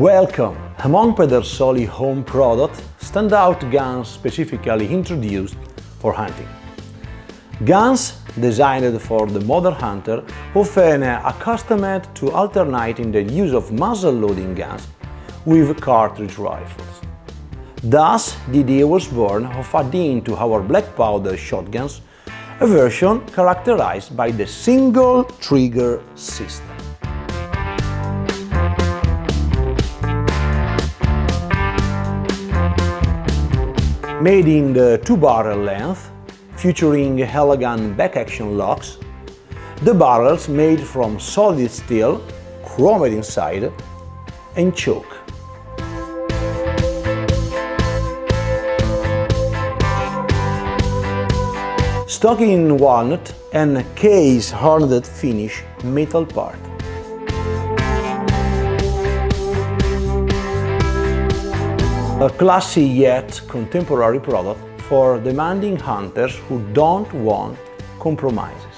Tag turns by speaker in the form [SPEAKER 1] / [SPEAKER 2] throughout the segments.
[SPEAKER 1] Welcome! Among Pedersoli home products stand out guns specifically introduced for hunting. Guns designed for the modern hunter, often accustomed to alternating the use of muzzle-loading guns with cartridge rifles. Thus, the idea was born of adding to our black powder shotguns a version characterized by the single trigger system. Made in the 2-barrel length, featuring elegant back-action locks, the barrels made from solid steel, chromed inside, and choke. Stock in walnut and case-hardened finish metal part. A classy yet contemporary product for demanding hunters who don't want compromises.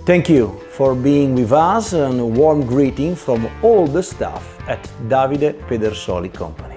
[SPEAKER 1] Thank you for being with us, and a warm greeting from all the staff at Davide Pedersoli Company.